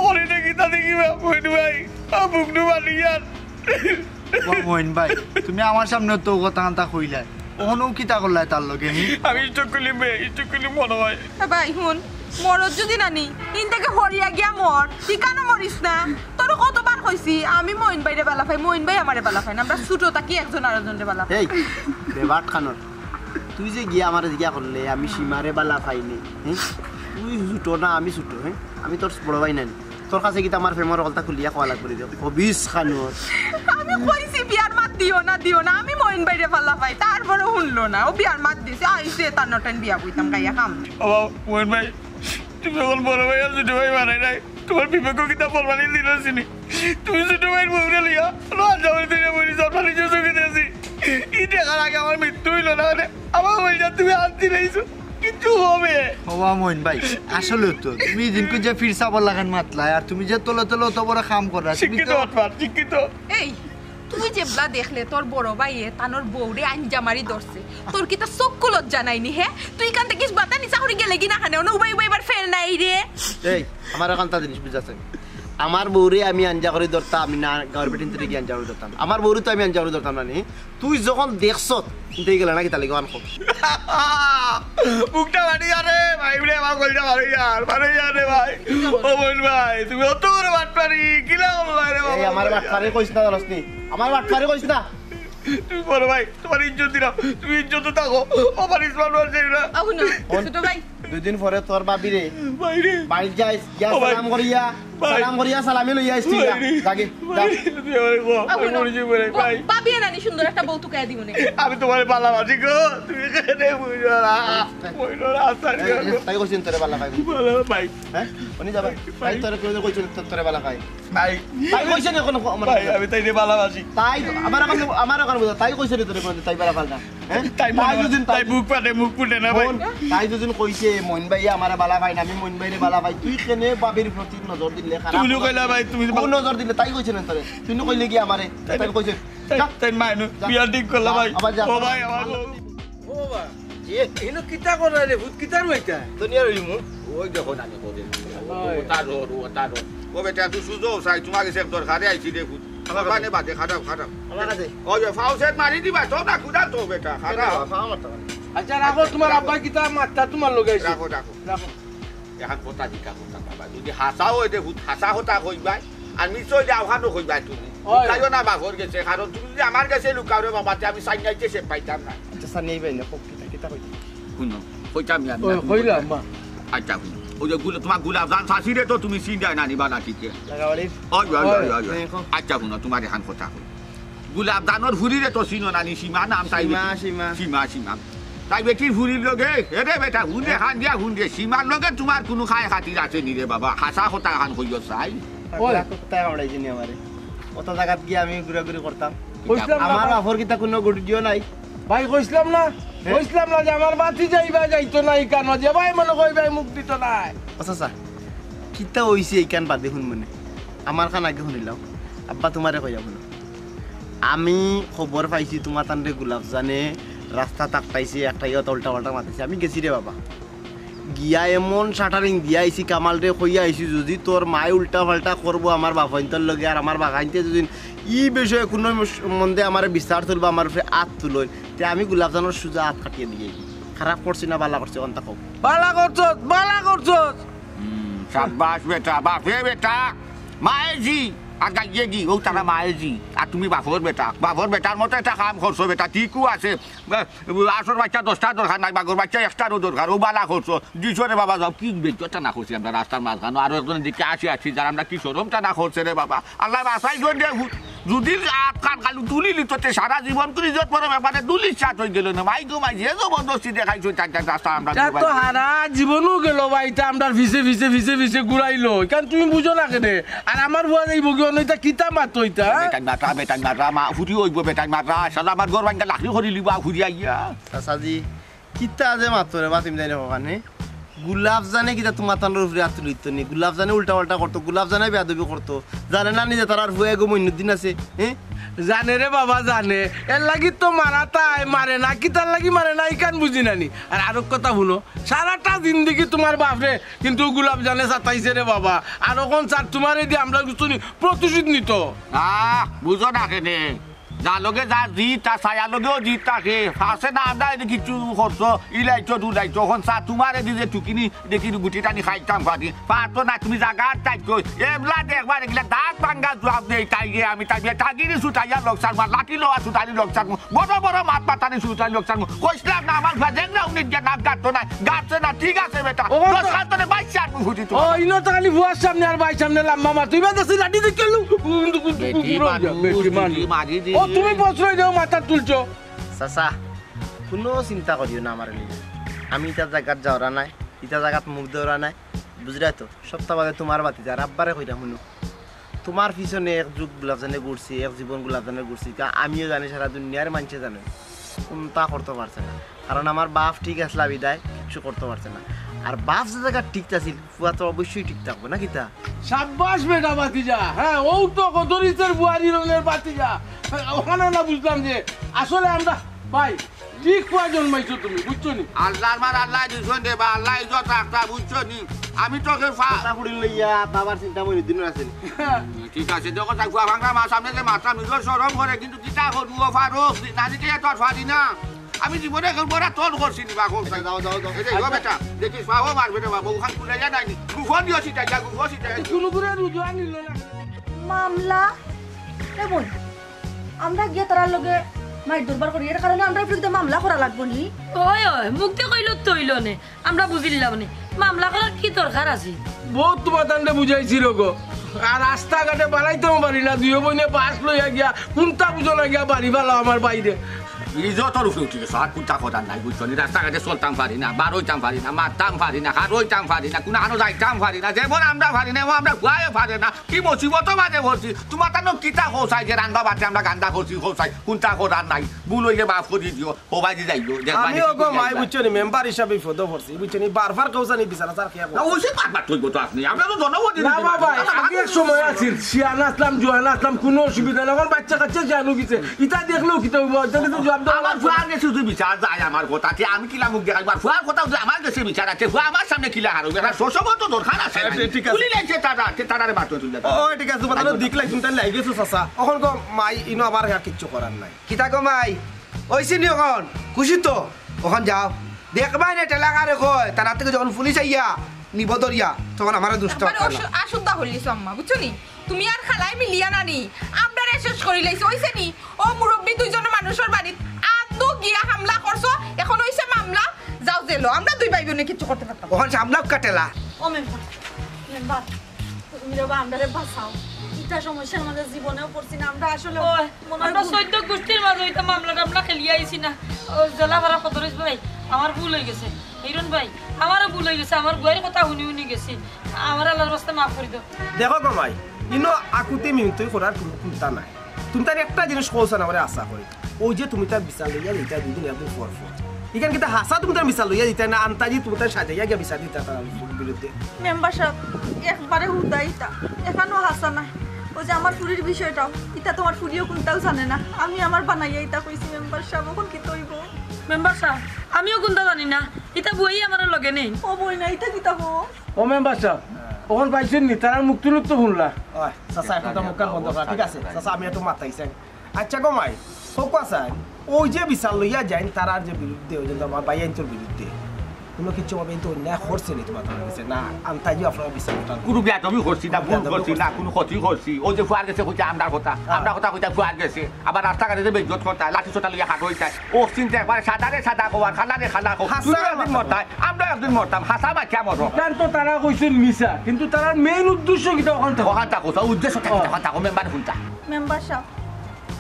ওরে দেখি তা দেখি মইন ভাই বুকনু বানিয়ার মইন ভাই তুমি আমার সামনে তো কথা কান্তা কইলা ওহনো কিতা করলাই তার লগে আমি স্টক করলি মনে হয় ভাই হুন মরত যদি নানি ইন থেকে হরিয়া গিয়া মর ঠিকানা মরিস না তোর কতবার কইছি আমি মইন ভাইরে বালা পাই মইন ভাই আমারে বালা পাই না আমরা ছোট থাকি একজন আরেকজনের বালা পাই এই বেবাট খানর তুই যে গিয়া আমারে জিজ্ঞা করলে আমি সীমারে বালা পাইনি হ্যাঁ তুই ছোট না আমি ছোট হ্যাঁ আমি তোর বড় ভাই নাই তোর কাছে কি আমার ফেমর গলতা খুলিয়া কলা করে দিও কবিস খানর আমি কইছি বিয়ার মাত দিও না আমি মইন ভাইরে বালা পাই তারপরে শুনলো না ও বিয়ার মাত দিছে আইছে তার নটান বিয়া কইতাম গাইয়া কাম ও মইন ভাই তুমি এখন বড় ভাই আর ছোট ভাই মানাই নাই তোমার বিবেক কিতা ফরমালি দিল চিনি তুমি ছোট ভাইয়ের বউরে লিয়া রাজাবের দিনে বলি সরকারি চোখে দিয়েছি ই দেখার আগে আমার মৃত্যু হইল না আমার বলছা তুমি হাত দিলেইছো কিছু হবে হওয়া মইন ভাই আসলে তো তুমি দিনকে যে ফিরসা বল লাগান মাতলা আর তুমি যে তোলো তো বড় কাম করা শিক্ষিত শিক্ষিত এই তুই যেবলা দেখলে তোর বড় ভাইয়ে তানোর বউরে আঞ্জা মারি ধরছে তোর কি তা চক্ষু লজ্জা নাইনি হে তুই কান থেকে বাতা নিচা করে গেলে কি না খানে ওনা উবাই এবার ফেল নাই রে এই আমার কান্তা জিনিস বুঝাছে আমার বউরে আমি আঞ্জা করে ধরতাম আমি না গভর্নমেন্ট থেকে গিয়ে আঞ্জা করে ধরতাম আমার বউরে তো আমি আঞ্জা করে ধরতাম না তুই যখন দেখছ তুই গেলে নাকি তাহলে গান খোক মুখটা বাড়ি আরে ভাই বলে আমার কলটা বাড়ি রে ভাই ও বল ভাই তুমি অত করে বাট পারি কিলা ভাই রে এই আমার বাট পারি কইছ না জানসনি আমার বাট পারি কইছ না তুমি বড় ভাই তোমার ইজ্জত দিলাম তুমি ইজ্জত থাকো আমার ইসমান বলছে না আহুন ছোট ভাই দুই দিন পরে তোর বাবি রে বাইরে বাইরে যাইস গিয়া সালাম করিয়া সালামি লইয়া আইছি জাগে বাবি নানি সুন্দর একটা বউ তুকায়া দিবনে আমি তোমার ভালোবাসি গো তুমি কেনে বুঝো না বইলো রাস্তা তাই কইছেন তোরে ভালো পাই ভালো ভাই হ্যাঁ উনি যাবে তাই তোরে কইছেন তোরে ভালো পাই ভাই তাই কইছেন এখন ভাই আমি তাই ভালোবাসি তাই আমার এখন বুঝা তাই কইছেন তোরে কোন তাই ভালো পাল না হ্যাঁ তাই দুদিন তাই মুখ ফুটে না ভাই তাই দুদিন কইছে মইন ভাই আমার ভালো পাই না আমি মইন ভাইরে ভালো পাই তুই কেনে বাবির প্রতি নজর দিলে খারাপ তুমি কইলা ভাই তুমি নজর দিলে তাই কইছেন তোরে তুই কইলে কি আমারে তাই কইছেন তাই মাইনু বিয়া ঠিক করলা ভাই ও ভাই আমার ও বাবা এনো কিতা করে রে ভূত কিতা রইতা দুনিয়া রইমু ওই দেখো নানি বলে ও তারো ও বেটা তুই সুজো সাই তোমাকে সব দরকারে আইছি দেখু আমার বানে বাদে খারাপ আমার কাছে ওই ফাউসেট মারি দিবা তো না কুদা তো বেটা খারাপ আচ্ছা রাখো তোমার আব্বা কিতা মাত্তা তোমার লগাইছে রাখো এখন কথা দিকা কথা বাবা যদি হাসাও এতে ভূত হাসা হতা কইবাই আর নিশ্চয় যাও খানো কইবাই তুমি তাইও না বাঘর গেছে কারণ তুমি যদি আমার কাছে লুকাও রে বাবা আমি সাইন যাইতে সে পাইতাম না আচ্ছা সানি ভাই না কিতা কইতে শুনো কইতাম আমি কইলাম মা আচ্ছা শুনো ওই যে তোমার গোলাপ জান শাশিরে তো তুমি চিন্তায় না নিবা না ঠিকই লাগাওয়ালি আচ্ছা শুনো তোমার এখন কথা কই গোলাপ জানোর ফুরিরে তো চিনো না নি সীমা নাম তাই সীমা তাই বেটির ফুরির লগে এরে বেটা হুন্ডে খান দিয়া হুন্ডে সীমার লগে তোমার কোনো খায় খাতির আছে নি রে বাবা হাসা কথা খান কইও চাই ওই কুত্তা কামড়াইছে নি আমারে কত জায়গাত গিয়ে আমি ঘুরাঘুরি করতাম আমার বাপর কিতা কোনো গুড়িও নাই ভাই কইছিলাম না যে আমার বাতি যাইতো না এই কান যে ভাই মনে কই ভাই মুখ দিত নাই আচ্ছা কিতা হইছে এই কান বাদে শুন মানে আমার কান আগে শুনিলাম আব্বা তোমারে কইয়া শুনো আমি খবর পাইছি তোমার তান্ডে গোলাপ জানে রাস্তা তাক পাইছি একটা ইয়ত উল্টা পাল্টা মাতিছে আমি গেছি রে বাবা গিয়া এমন শাটারিং দিয়া আইছি কামাল রে কইয়া আইছি যদি তোর মায় উল্টা পাল্টা করবো আমার বাপাইন্তর লগে আর আমার বাগাইতে যদি ই বিষয়ে কোনো মন্দে আমার বিচার তুলবো আমার উপরে হাত তুলই তে আমি গোলাপ জানোর সোজা হাত কাটিয়ে দিয়ে খারাপ করছি না বালা করছি অন্তা কও বালা করছস শাবাশ বেটা বাপে বেটা মায়েজি আগাইয়ে গি ও তারা মায়েজি আর তুমি বাপর বেটার মতো একটা কাম করছো বেটা ঠিকও আছে আসর বাচ্চা 10টা দরকার নাই বাগর বাচ্চা 1টারও দরকার ও বালা করছো দিছরে বাবা যাও কি বেজটা না করছি আমরা রাস্তার মাঝখানে আর একজন দিকে আসি যারা আমরা কি শরমটা না করছে রে বাবা আল্লাহ বাসাই গন্ডে যদি কান কালু তুলিলি তোতে সারা জীবন করে ইজ্জত পরে ব্যাপারে দুলির চাট হয়ে গেল না ভাই গো ভাই যে জবরদস্তি দেখাইছো চার রাস্তা আমরা তো হারা জীবনও গেল ভাইটা আমরা ভিসে ঘুরাইলো কারণ তুমি বুঝো না কেনে আর আমার বুয়া যাইব কি অনইতা কিতা মাত হইতা বেটাই মাত্রা মা ফুটি হইব বেটাই মাত্রা সাদা আমার ঘর ভাঙ্গা লাখি করি লিবা ঘুরি আইয়া চাচাজি কিতা যে মাতরে বা তুমি জানি ওখানে গুলাব জানে কিতা তোমার তানোর উপরে হাত তুলিত নি গুলাব জানে উল্টা পাল্টা করতো গুলাব জানে বেয়াদবি করতো জানে না নিজে তার ভুয়ে গো মইনুদ্দিন আছে হ্যাঁ জানে রে বাবা জানে এর লাগি তো মারাতাই মারে না কি তার লাগি মারে না ইকান বুঝি নানি আর আরো কথা শুনো সারাটা জিন্দগি তোমার বাপরে কিন্তু গুলাব জানে সাতাইছে রে বাবা আর ওখন স্যার তোমার এই আমরা কিছু প্রতিশোধ নিত বুঝো না কেনে যার লগে যা জিত তা ছায়া লগেও জিত থাকে আছে না আমরা কিছু করছ ইলাইছো দুলাইছো এখন চা তোমার এদিকে টুকিনি দেখি গুটি টানি খাইতাম পারি পারতো না তুমি জাগার তাই কই এবলা দেখবার এগুলা দাঁত ভাঙ্গা জবাব দেই তাই গিয়ে আমি তাই টাগিনি সুতাইয়া লোকসান লাঠি লোয়া সুতানি লোকসান বড় বড় মাত পাতানি সুতানি লোকসান কইছিলাম না আমার ভাজেন না উনি না গাঁটতো না গাঁটছে না ঠিক আছে বেটা দশ হাত ধরে বাইশ হাত ঘুটি তো ও ইনো তো খালি ভুয়ার সামনে আর বাইর সামনে লাম্মা মা তুই বাদাসি লাঠি দিয়ে কেলু তুমি বছরই দেও মাথা তুলছো চাচা কোনো চিন্তা করিও না আমার লিগে আমি ইটা জায়গাত যাওয়া নাই ইটা জায়গাত মুখ দেওয়া নাই বুঝলাই তো সপ্তাহ বাদে তোমার বাতি যার আব্বারে কইরা শুনো তোমার পিছনে এক যুগ গোলাপজানে ঘুরছি এক জীবন গোলাপজানে ঘুরছি আমিও জানি সারা দুনিয়ার মানুষে জানে কোনটা করতে পারছে না কারণ আমার বাপ ঠিক আসলা বিদায় কিছু করতে পারছে না আর বাপ যে জায়গা ঠিক আছিল ফুয়া তো অবশ্যই ঠিক থাকবে না কিতা সাব্বাস বেটা বাতিজা হ্যাঁ ও তো কদরিসের বুয়ারি রঙের বাতিজা ওখানে না বুঝলাম যে আসলে আমরা ভাই ঠিক ফুয়া জন্মাইছো তুমি বুঝছো নি আল্লাহর মার আল্লাহ দিছন দে বা আল্লাহ ইজ্জত রাখতা বুঝছো নি আমি তোকে ফাটা ফুড়িল লইয়া বাবার চিন্তা মনে দিন আছে ঠিক আছে দেখো তাই ফুয়া ভাঙা মা সামনে যে মাথা নিজের সরম করে কিন্তু কিতা করবো ফারুক নানিকে তোর ফাদি না আমি জীবনে বড় তোল করছি নিবা করছি যাও যাও যাও এই গো বেটা দেখি ফাও মারবে রে বাবু খান কুলে যা নাই গুফন দিও সিটা যা গুফন সিটা কোনো করে রুজুয়া নিল না মামলা কেমন আমরা গিয়ে তার লগে মাই দরবার করি এর কারণে আমরা বিরুদ্ধে মামলা করা লাগবো নি ওই ওই মুক্তি কইল তইল নে আমরা বুঝিলাম নে মামলা করার কি দরকার আছে বহুত তোমার তান্ডে বুঝাইছিল গো আর রাস্তাঘাটে বাড়াইতেও পারি না দুই বইনে পাস লইয়া গিয়া কোনটা বুঝো না গিয়া বাড়ি ফেলাও আমার বাইরে ইজতর উপরে উঠে গেছো আর কোনটা কথা নাই বুঝছো নি রাস্তাঘাটে চলতাম পারি না বারোইতাম পারি না মারতাম পারি না হারোইতাম পারি না কোনো আনো যাইতাম পারি না যেমন আমরা পারি না আমরা গুয়াও পারি না কি মুসিবত মাঝে ভরছি তোমার তানো কিতা হোসাই যে রান্না বাড়তে আমরা গান্দা করছি হোসাই কোনটা করার নাই ভুল হইলে মাফ করে দিও সবাই যে যাইলো আমি ওগো মাই বুঝছো নি মেম্বার হিসাবে ফটো ভরছি বুঝছো নি বারবার কৌসানি বিচারা স্যার কি না ওই সে বারবার তুইবো তো আপনি আমরা তো জনগণ না বাবা আগে সময় আছে শিয়ান আসলাম জোয়ান আসলাম কোনো অসুবিধা না এখন বাচ্চা কাচ্চা জানু গেছে ইটা দেখলেও কিতা হইব যদি তো জবাব দাও আমার ফুয়ার কাছে তুই বিচার যায় আমার কথা আমি কিলা মুখ দেখাইবার ফুয়ার কথা আমার কাছে বিচার আছে ফুয়া আমার সামনে কিলা হারো এটা সসব তো দরকার আছে ঠিক আছে তুলি লাগছে তাড়ারে মাত্র তুই ও ঠিক আছে তোমার দেখলাই তুমি তাই লাগেছো চাচা এখন গো মাই ইনো আমার কিচ্ছু করার নাই কিতা গো মাই ওইছি নি এখন খুশি তো ওখান যাও দেখবাই না টেলাকারে কয় তার থেকে যখন পুলিশ আইয়া নিব দরিয়া তখন আমার দুষ্ট আসুদা হলিস আম্মা বুঝছো নি তুমি আর খালাই মিলিয়া নানি আমরা শেষ করি লাইছি ওইছে নি ও মুরব্বি দুইজন মানুষের বাড়ি আদু গিয়া হামলা করছো এখন হইছে মামলা যাও জেলো আমরা দুই ভাই বোনে কিছু করতে পারতাম ওখান সামলাও কাটেলা ও মেম্বার তুমি বাবা আমরারে বাঁচাও এটা সমস্যা আমাদের জীবনেও পড়ছি না আমরা আসলে আমরা 14 গোষ্ঠীর মাঝে হইতা মামলা টামলা খেলিয়া আইছি না জেলা ভাড়া কদরিস ভাই আমার ভুল হয়ে গেছে হিরণ ভাই আমারও ভুল হয়ে গেছে আমার গোয়ের কথা শুনি গেছি আমার আল্লাহর রাস্তা মাফ করে দাও দেখো গো মাই ইনো আকুতি মিনতই করার কোনো চিন্তা নাই তুমি তার একটা জিনিস কইছ না আমারে আশা করি ওই যে তুমি তার বিচার লইয়া দিতা দুদিন একদম ফরফর ইখান কিতা হাসা তুমি তার বিচার লইয়া দিতা না আন্তাজি তুমি তার সাজাইয়া গিয়া বিচার দিতা তার বিরুদ্ধে মেম্বার সাহেব একবারে হুদাইতা এখানেও হাসা না ওই যে আমার ফুরির বিষয়টাও এটা তোমার ফুরিও কোনটাও জানে না আমি আমার বানাইয়া এটা কইছি মেম্বার সাহেব এখন কি তৈব মেম্বার সাহেব আমিও কোনটা জানি না এটা বই আমার লগে নেই ও বই না এটা কিতা হো ও মেম্বার সাহেব ওখান পাইছেন নি তারা মুক্তি লুপ্ত শুনলা ওই চাচা একটা মুখকান বন্ধ করা ঠিক আছে চাচা আমি একটু মাথাইছেন আচ্ছা গো মাই কোকা স্যার ওই যে বিচার লইয়া যাইন তারার যে বিরুদ্ধে ওই যে আমার ভাই আইনটোর বিরুদ্ধে কোনো কিছু ভাবে তো অন্যায় করছে নি তোমার কাছে না আন্তাজি আপনারা বিচার করতে কোনো বিয়াদবি করছি না ভুল করছি না কোনো ক্ষতি করছি ওই যে ফুয়ার গেছে কইছে আমরা কথা কইতা ফুয়ার গেছে আবার রাস্তাঘাটে যে বেজ্জত করতে লাঠি ছোটা লিয়া হাত হইতায় ও চিন্তা একবার সাদারে সাদা কোয়া খালারে খালা কো তুই একদিন মরতাই আমরা একদিন মরতাম হাসা বাচ্চা মরো কেন তো তারা কইছেন মিছা কিন্তু তার মেইন উদ্দেশ্য কিটা ওখান থাকো উদ্দেশ্য থাকো মেম্বার শুনতা মেম্বার সাহেব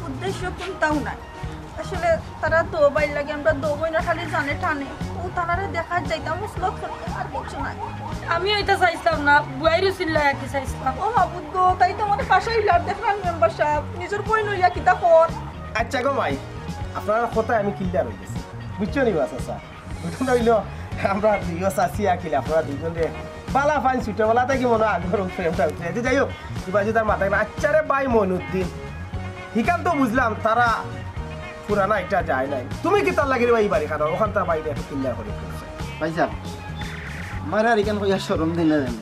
উদ্দেশ্য কোনটাও নাই আসলে তারা দো বাইর লাগে আমরা দো বইনা খালি জানে টানে ও তারারে দেখা যাইতাম শ্লোক আর কিছু নাই আমি ওইটা চাইছিলাম না বুয়াইরু চিল্লা কি চাইছিলাম ও মাবুদ গো তাই তো আমার পাশেই লাগ দেখলাম মেম্বার সাহেব নিজের বই নইয়া কিতা কর আচ্ছা গো ভাই আপনার কথা আমি ক্লিয়ার হয়ে গেছি বুঝছো নি বাস আচ্ছা ওটা হইল আমরা দুইও চাষি আঁকিলে আপনারা দুজন রে বালা ফাইন ছোটবেলা থেকে মনে আগর প্রেমটা উঠে যাই হোক কিবা যদি তার মাথায় আচ্ছারে বাই মনুদ্দিন হিকান তো বুঝলাম তারা পুরানা এটা যায় নাই তুমি কি তার লাগে এই বাড়ি খানো ওখান তার বাইরে একটা কিল্লা করে ফেলছে ভাই সাহেব আমার আর এখান কইয়া শরম দিন না জানি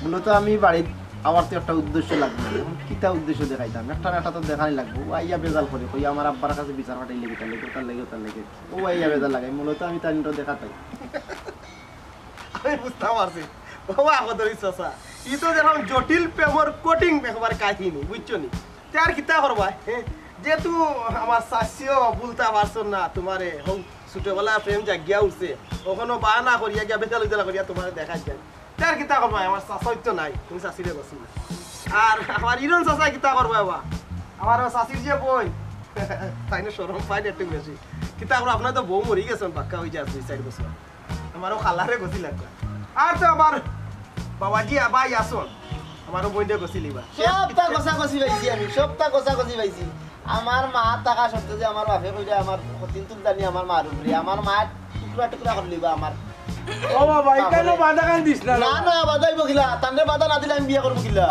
মূলত আমি বাড়ির আমার তো একটা উদ্দেশ্য লাগবে এখন কিতা উদ্দেশ্য দেখাইতাম একটা না একটা তো দেখাই লাগবো ও আইয়া বেজাল করে কই আমার আব্বার কাছে বিচার ফাটাই লেগে তার লেগে ও আইয়া বেজাল লাগাই মূলত আমি তার নিটো দেখাতাই আমি বুঝতে পারছি বাবা কোদরিস চাচা ই তো যখন জটিল প্রেমর কোটিং একবার কাহিনী বুঝছো নি তার কিতা করবা যেহেতু আমার শাশিও বলতে পারছো না তোমারে হোক ছোটবেলা প্রেম জাগিয়া উঠছে ওখানে বাহানা করিয়া গিয়া বেজাল করিয়া তোমার দেখা যায় তার কিতা করবা আমার শাশই তো নাই তুমি শাশিরে বসি আর আমার ইরন চাচা কিতা করবা বাবা আমার শাশির যে বই তাই না সরম পাই একটু বেশি কিতা করবো আপনার তো বউ মরি গেছেন পাক্কা হয়ে যায় 2-4 বছর আমারও খালারে গছি লাগবে আর তো আমার বাবাজি আবাই আসুন আমারও বইটা গছিলি বা সবটা কথা কছি পাইছি আমি সবটা কথা কছি পাইছি আমার মা টাকা সত্য যে আমার বাপে কইলে আমার কতিন তুল জানি আমার মার উপরে আমার মা টুকরা করলিবা আমার ও বাবা এখানে বাধা কান দিস না না বাধাইব কিলা তান্ডে বাধা না দিলে আমি বিয়ে করব কিলা